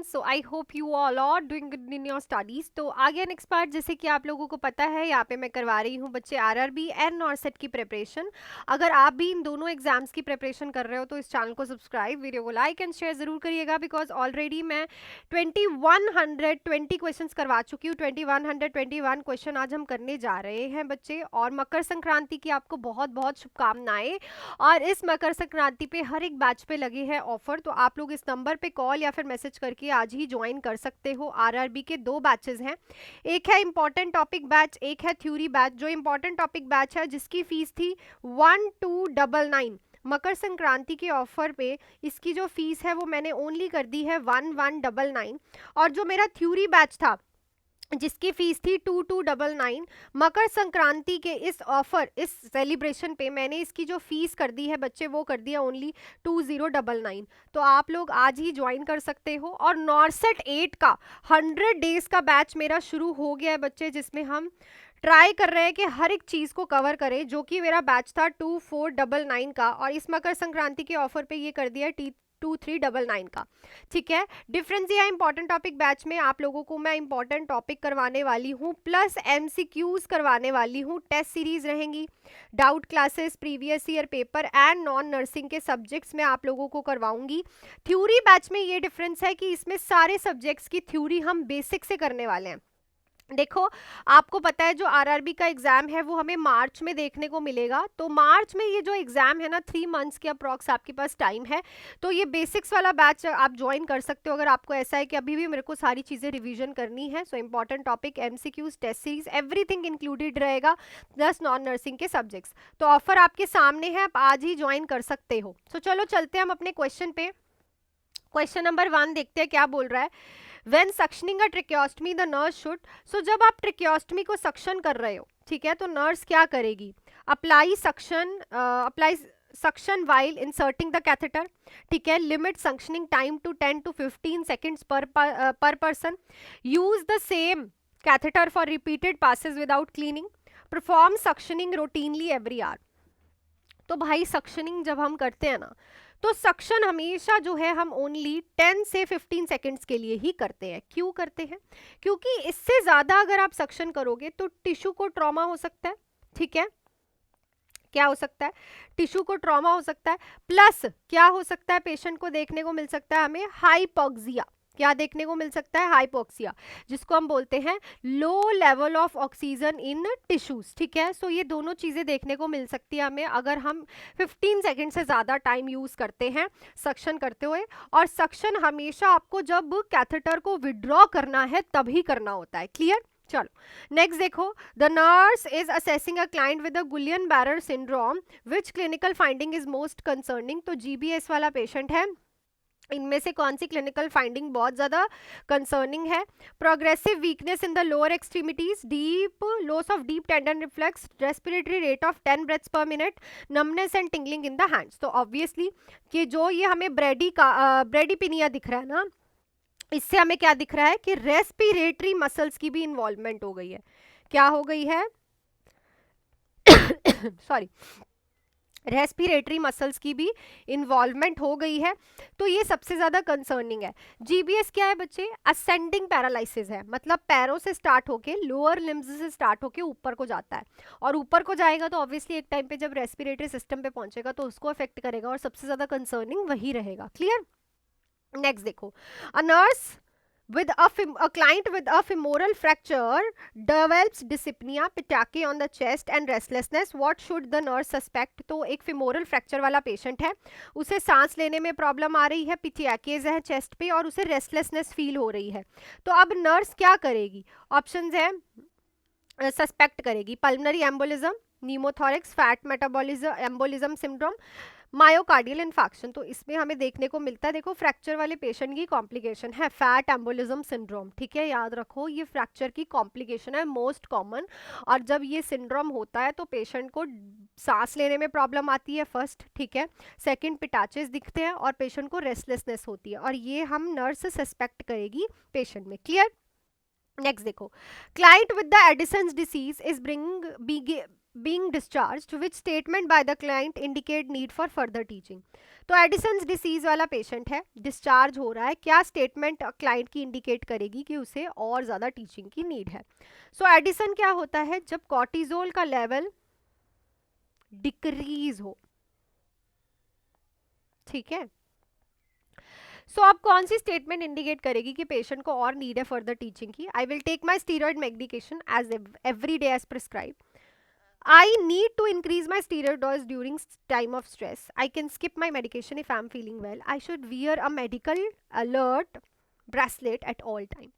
So I hope you all are doing good in your studies. तो आगे next part, जैसे कि आप लोगों को पता है यहाँ पे मैं करवा रही हूँ बच्चे आरआरबी एंड नॉरसेट की प्रिपरेशन। अगर आप भी इन दोनों एग्जाम्स की प्रिपरेशन कर रहे हो तो इस चैनल को सब्सक्राइब, वीडियो को लाइक एंड शेयर जरूर करिएगा, बिकॉज ऑलरेडी मैं 2120 क्वेश्चंस करवा चुकी हूँ। 2121 क्वेश्चन आज हम करने जा रहे हैं बच्चे। और मकर संक्रांति की आपको बहुत बहुत शुभकामनाएं। और इस मकर संक्रांति पे हर एक बैच पे लगे हैं ऑफर, तो आप लोग इस नंबर पे कॉल या फिर मैसेज करके आज ही ज्वाइन कर सकते हो। आरआरबी के 2 बैचेस हैं, एक है इंपॉर्टेंट टॉपिक बैच, एक है थ्योरी बैच। जो इंपॉर्टेंट टॉपिक बैच है जिसकी फीस थी 1299, मकर संक्रांति के ऑफर पे इसकी जो फीस है वो मैंने ओनली कर दी है 1199। और जो मेरा थ्योरी बैच था जिसकी फीस थी 2299, मकर संक्रांति के इस ऑफर, इस सेलिब्रेशन पे मैंने इसकी जो फीस कर दी है बच्चे वो कर दिया ओनली 2099। तो आप लोग आज ही ज्वाइन कर सकते हो। और नॉरसेट 8 का 100 डेज का बैच मेरा शुरू हो गया है बच्चे, जिसमें हम ट्राई कर रहे हैं कि हर एक चीज को कवर करें, जो कि मेरा बैच था 2499 का, और इस मकर संक्रांति के ऑफर पे ये कर दिया 2399 का। ठीक है, डिफरेंस ये है, इंपॉर्टेंट टॉपिक बैच में आप लोगों को मैं इंपॉर्टेंट टॉपिक करवाने वाली हूँ, प्लस एमसीक्यूज करवाने वाली हूँ, टेस्ट सीरीज रहेंगी, doubt classes, previous year paper and non nursing के सब्जेक्ट्स में आप लोगों को करवाऊंगी। थ्योरी बैच में ये डिफरेंस है कि इसमें सारे सब्जेक्ट्स की थ्योरी हम बेसिक से करने वाले हैं। देखो, आपको पता है जो आरआरबी का एग्जाम है वो हमें मार्च में देखने को मिलेगा। तो मार्च में ये जो एग्जाम है ना, 3 मंथ्स के अप्रॉक्स आपके पास टाइम है। तो ये बेसिक्स वाला बैच आप ज्वाइन कर सकते हो अगर आपको ऐसा है कि अभी भी मेरे को सारी चीज़ें रिवीजन करनी है। So important topic, MCQs, test series, everything included रहेगा, प्लस नॉन नर्सिंग के सब्जेक्ट्स। तो ऑफर आपके सामने है, आप आज ही ज्वाइन कर सकते हो। सो चलो चलते हैं हम अपने क्वेश्चन पे। क्वेश्चन नंबर 1 देखते हैं क्या बोल रहा है। When suctioning a tracheostomy, the nurse should, so जब आप ट्रिक्योस्टमी को सक्शन कर रहे हो, ठीक है, तो नर्स क्या करेगी? Apply suction while inserting the catheter, ठीक है, limit suctioning time to 10 to 15 seconds per person, use the same catheter for repeated passes without cleaning, perform suctioning routinely every hour। तो भाई सक्शनिंग जब हम करते हैं ना, तो सक्शन हमेशा जो है हम ओनली 10 से 15 सेकंड्स के लिए ही करते हैं। क्यों करते हैं? क्योंकि इससे ज़्यादा अगर आप सक्शन करोगे तो टिश्यू को ट्रॉमा हो सकता है। ठीक है, क्या हो सकता है? टिश्यू को ट्रॉमा हो सकता है, प्लस क्या हो सकता है, पेशेंट को देखने को मिल सकता है हमें हाइपोक्सिया। क्या देखने को मिल सकता है? हाइपोक्सिया, जिसको हम बोलते हैं low level of oxygen in tissues. ठीक है, सो ये दोनों चीजें देखने को मिल सकती है हमें अगर हम 15 सेकंड से ज्यादा टाइम यूज करते हैं सक्शन करते हुए। और सक्शन हमेशा आपको जब कैथेटर को विड्रॉ करना है तभी करना होता है। क्लियर? चलो नेक्स्ट देखो। The nurse is assessing a client with a Guillain Barre syndrome, which clinical finding is most concerning. तो जीबीएस वाला पेशेंट है, इनमें से कौन सी क्लिनिकल फाइंडिंग बहुत ज्यादा कंसर्निंग है? Progressive weakness in the lower extremities, deep loss of deep tendon reflex, respiratory rate of 10 breaths पर minute, numbness and tingling in the hands. तो ऑब्वियसली कि जो ये हमें ब्रेडीपिनिया दिख रहा है ना, इससे हमें क्या दिख रहा है कि रेस्पिरेटरी मसल्स की भी इन्वॉल्वमेंट हो गई है। क्या हो गई है? सॉरी, रेस्पिरेटरी मसल्स की भी इन्वॉल्वमेंट हो गई है। तो ये सबसे ज्यादा कंसर्निंग है। जीबीएस क्या है बच्चे? असेंडिंग पैरालिसिस है, मतलब पैरों से स्टार्ट होके, लोअर लिम्स से स्टार्ट होके ऊपर को जाता है, और ऊपर को जाएगा तो ऑब्वियसली एक टाइम पे जब रेस्पिरेटरी सिस्टम पे पहुंचेगा तो उसको अफेक्ट करेगा, और सबसे ज्यादा कंसर्निंग वही रहेगा। क्लियर? नेक्स्ट देखो। A nurse with a client with a femoral fracture develops dyspnea, pitake on the chest and restlessness. What should the nurse suspect? तो एक femoral fracture वाला पेशेंट है, उसे सांस लेने में प्रॉब्लम आ रही है, पिटियाकेज है चेस्ट पे, और उसे रेस्टलेसनेस फील हो रही है। तो अब नर्स क्या करेगी? ऑप्शंस है, सस्पेक्ट करेगी pulmonary embolism, pneumothorax, fat metabolism embolism syndrome, myocardial infection. तो इसमें हमें देखने को मिलता है, देखो फ्रैक्चर वाले पेशेंट की कॉम्प्लिकेशन है फैट एम्बोलिज्म सिंड्रोम। ठीक है, याद रखो ये फ्रैक्चर की कॉम्प्लिकेशन है मोस्ट कॉमन। और जब ये सिंड्रोम होता है तो पेशेंट को सांस लेने में प्रॉब्लम आती है फर्स्ट, ठीक है, सेकंड पिटाचेस दिखते हैं, और पेशेंट को रेस्टलेसनेस होती है, और ये हम नर्स सस्पेक्ट करेगी पेशेंट में। क्लियर? नेक्स्ट देखो। Client with the Edison's disease is being discharged, which statement by the client indicate need for further teaching? तो एडिसन्स डिसीज वाला पेशेंट है, डिस्चार्ज हो रहा है, क्या स्टेटमेंट क्लाइंट की इंडिकेट करेगी कि उसे और ज़्यादा टीचिंग की नीड है? सो एडिसन क्या होता है, जब कॉर्टिजोल का लेवल डिक्रीज हो, ठीक है। सो अब कौन सी स्टेटमेंट इंडिकेट करेगी कि पेशेंट को और नीड है फर्दर टीचिंग की? I will take my steroid medication as every day as prescribe. I need to increase my steroid dose during time of stress. I can skip my medication if I'm feeling well. I should wear a medical alert bracelet at all time.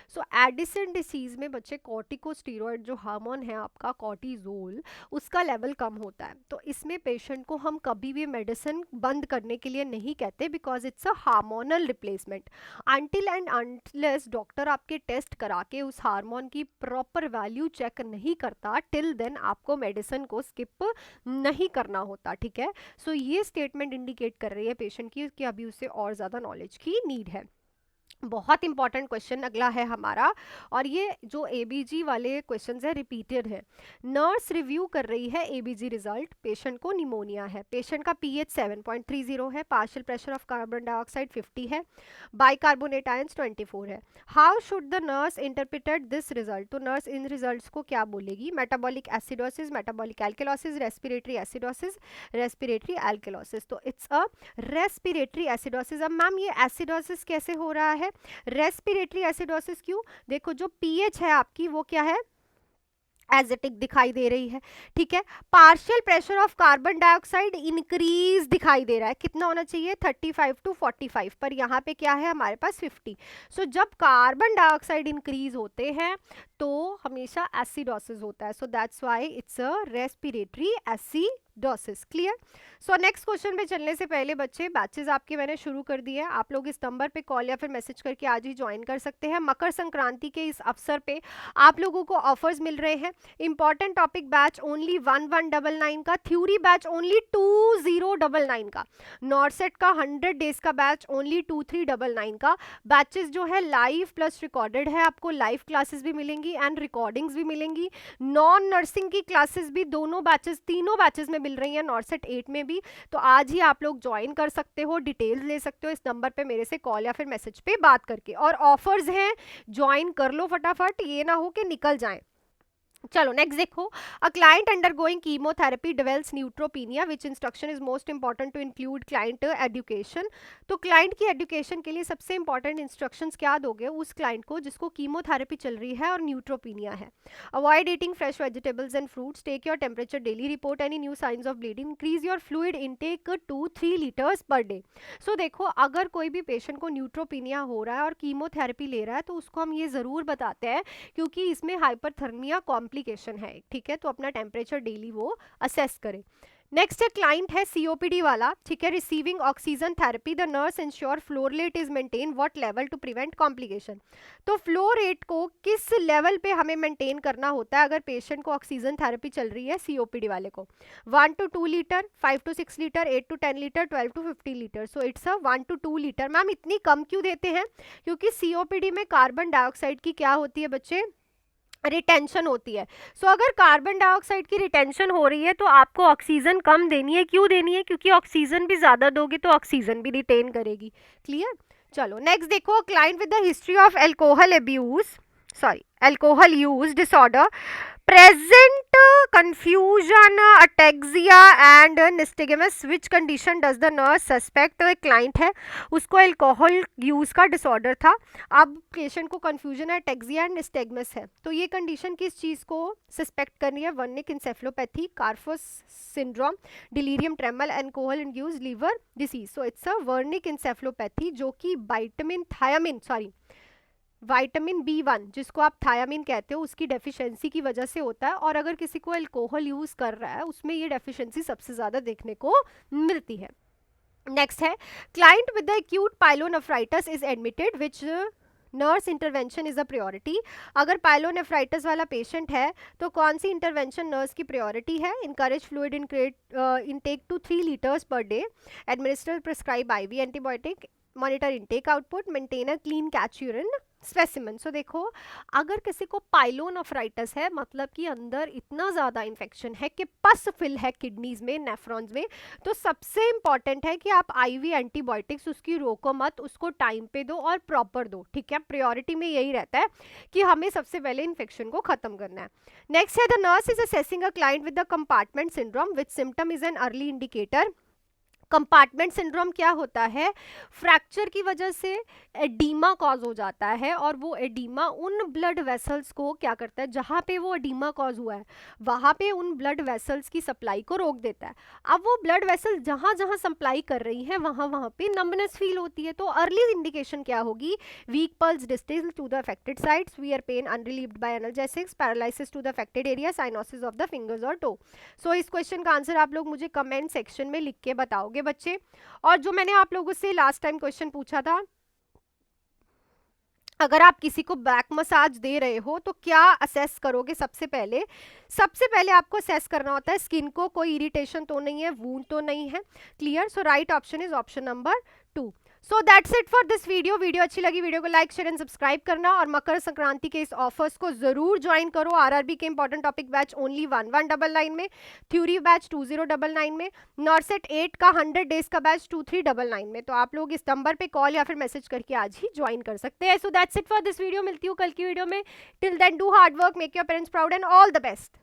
So Edison disease में बच्चे corticosteroid जो hormone है आपका cortisol, उसका level कम होता है। तो इसमें पेशेंट को हम कभी भी मेडिसिन बंद करने के लिए नहीं कहते, because it's a hormonal replacement. Until and unless doctor आपके टेस्ट करा के उस हार्मोन की प्रॉपर वैल्यू चेक नहीं करता, टिल देन आपको मेडिसिन को स्किप नहीं करना होता, ठीक है। सो ये स्टेटमेंट इंडिकेट कर रही है पेशेंट की कि अभी उसे और ज़्यादा नॉलेज की नीड है। बहुत इंपॉर्टेंट क्वेश्चन अगला है हमारा, और ये जो एबीजी वाले क्वेश्चंस है रिपीटेड है। नर्स रिव्यू कर रही है एबीजी रिजल्ट, पेशेंट को निमोनिया है, पेशेंट का पीएच 7.30 है, partial pressure of carbon dioxide 50 है, बाइकार्बोनेट आयंस 24 है। How should the nurse interpreted this result? तो नर्स इन रिजल्ट्स को क्या बोलेगी? Metabolic acidosis, metabolic alkalosis, respiratory acidosis, respiratory alkalosis. तो इट्स अ रेस्पिरेटरी एसिडोसिस। अब मैम ये एसिडोसिस कैसे हो रहा है? रेस्पिरेटरी एसिडोसिस क्यों? देखो जो पीएच है आपकी वो क्या है, एसिडिक दिखाई दे रही है, ठीक है। Partial pressure of carbon dioxide increase दिखाई दे रहा है, कितना होना चाहिए 35 to 45, पर यहाँ पे क्या है हमारे पास 50। सो जब कार्बन डाइऑक्साइड इंक्रीज होते हैं तो हमेशा एसिडोसिस होता है। So that's why it's a respiratory acidosis. Clear? So next question पे चलने से पहले बच्चे, बैचेस आपके मैंने शुरू कर दिए हैं, आप लोग इस नंबर पे कॉल या फिर मैसेज करके आज ही ज्वाइन कर सकते हैं। मकर संक्रांति के इस अवसर पे आप लोगों को ऑफर्स मिल रहे हैं। इंपॉर्टेंट टॉपिक बैच ओनली 1199 का, थ्योरी बैच ओनली 2099 का, नॉर्सेट का 100 डेज का बैच ओनली 2399 का। बैचेस जो है लाइव प्लस रिकॉर्डेड है, आपको लाइव क्लासेस भी मिलेंगी एंड रिकॉर्डिंग्स भी मिलेंगी। नॉन नर्सिंग की क्लासेस भी दोनों बैचेस, तीनों बैचेस में मिल रही हैं, नॉर्सेट 8 में भी। तो आज ही आप लोग ज्वाइन कर सकते हो, डिटेल्स ले सकते हो इस नंबर पे मेरे से कॉल या फिर मैसेज पे बात करके। और ऑफर्स हैं, ज्वाइन कर लो फटाफट, ये ना हो कि निकल जाएं। चलो नेक्स्ट देखो, a client undergoing chemotherapy develops neutropenia, which instruction is most important to include client education? तो क्लाइंट की एजुकेशन के लिए सबसे इंपॉर्टेंट इंस्ट्रक्शंस क्या दोगे उस क्लाइंट को जिसको कीमोथेरेपी चल रही है और न्यूट्रोपीनिया है? Avoid eating fresh vegetables and fruits, take your temperature daily, report any new signs of bleeding, increase your fluid intake 2-3 litres per day. So देखो, अगर कोई भी पेशेंट को न्यूट्रोपीनिया हो रहा है और कीमोथेरेपी ले रहा है तो उसको हम ये ज़रूर बताते हैं, क्योंकि इसमें हाइपरथर्मिया कॉम्प्लिकेशन है, ठीक है। तो अपना टेम्परेचर डेली वो असेस करे। नेक्स्ट है क्लाइंट है सीओपीडी वाला, ठीक है, receiving oxygen therapy, the nurse ensure flow rate is maintain what level to prevent complication? तो फ्लो रेट को किस लेवल पे हमें मेंटेन करना होता है अगर पेशेंट को ऑक्सीजन थेरेपी चल रही है सीओपीडी वाले को? 1 to 2 litre, 5 to 6 litre, 8 to 10 litre, 12 to 15 litre. So it's a 1 to 2 litre. Ma'am इतनी कम क्यों देते हैं? क्योंकि सीओपीडी में कार्बन डाइऑक्साइड की क्या होती है बच्चे, रिटेंशन होती है। सो अगर कार्बन डाइऑक्साइड की रिटेंशन हो रही है तो आपको ऑक्सीजन कम देनी है। क्यों देनी है? क्योंकि ऑक्सीजन भी ज़्यादा दोगे तो ऑक्सीजन भी रिटेन करेगी। क्लियर? चलो नेक्स्ट देखो, client with the history of alcohol use disorder, present confusion, ataxia and nystagmus, which condition does the nurse suspect? तो एक क्लाइंट है, उसको अल्कोहल यूज का डिसऑर्डर था, अब पेशेंट को कंफ्यूजन है, अटैक्सिया एंड निस्टैग्मस है। तो ये कंडीशन किस चीज़ को सस्पेक्ट करनी है? वर्निक इंसेफलोपैथी, कार्फस syndrome, delirium tremens, alcohol induced liver disease. So it's a Wernicke encephalopathy, जो कि विटामिन B1 जिसको आप थायामिन कहते हो उसकी डेफिशिएंसी की वजह से होता है। और अगर किसी को अल्कोहल यूज कर रहा है उसमें ये डेफिशिएंसी सबसे ज्यादा देखने को मिलती है। नेक्स्ट है, client with the acute pyelonephritis is admitted, which nurse intervention is a priority? अगर पाइलोनेफ्राइटिस वाला पेशेंट है तो कौन सी इंटरवेंशन नर्स की प्रायोरिटी है? Encourage fluid intake to 3 litres per day, administer prescribe IV antibiotic, monitor intake output, maintain a clean catch urine specimen. So देखो, अगर किसी को पाइलोनेफ्राइटिस है, मतलब कि अंदर इतना ज़्यादा इन्फेक्शन है कि पस फिल है किडनीज में, नेफ्रॉन्स में, तो सबसे इंपॉर्टेंट है कि आप आईवी एंटीबायोटिक्स उसकी रोको मत, उसको टाइम पे दो और प्रॉपर दो, ठीक है। प्रायोरिटी में यही रहता है कि हमें सबसे पहले इन्फेक्शन को खत्म करना है। नेक्स्ट है, the nurse is assessing a client with the compartment syndrome which symptom is an early indicator. Compartment syndrome क्या होता है? फ्रैक्चर की वजह से एडीमा कॉज हो जाता है, और वो एडीमा उन ब्लड वेसल्स को क्या करता है, जहाँ पे वो एडीमा कॉज हुआ है वहाँ पे उन ब्लड वेसल्स की सप्लाई को रोक देता है। अब वो ब्लड वेसल जहाँ जहाँ सप्लाई कर रही है वहाँ वहाँ पे नंबनेस फील होती है। तो अर्ली इंडिकेशन क्या होगी? Weak pulse distal to the affected sites, where pain unrelieved by analgesics, paralysis to the affected area, cyanosis of the fingers और टो। सो इस क्वेश्चन का आंसर आप लोग मुझे कमेंट सेक्शन में लिख के बताओगे बच्चे। और जो मैंने आप लोगों से लास्ट टाइम क्वेश्चन पूछा था, अगर आप किसी को बैक मसाज दे रहे हो तो क्या असेस करोगे? सबसे पहले आपको असेस करना होता है स्किन को, कोई इरिटेशन तो नहीं है, वूंड तो नहीं है। Clear? So right option is option number 2। So that's it for this video अच्छी लगी वीडियो को लाइक शेयर एंड सब्सक्राइब करना, और मकर संक्रांति के इस ऑफर्स को जरूर ज्वाइन करो। आरआरबी के इंपॉर्टेंट टॉपिक बैच ओनली 1199 में, थ्योरी बैच 2099 में, नॉर्सेट 8 का 100 डेज का बैच 2399 में। तो आप लोग इस नंबर पे कॉल या फिर मैसेज करके आज ही ज्वाइन कर सकते हैं। So that's it for this video, मिलती हूँ कल की वीडियो में। Till then do hard work, make your parents proud and all the best.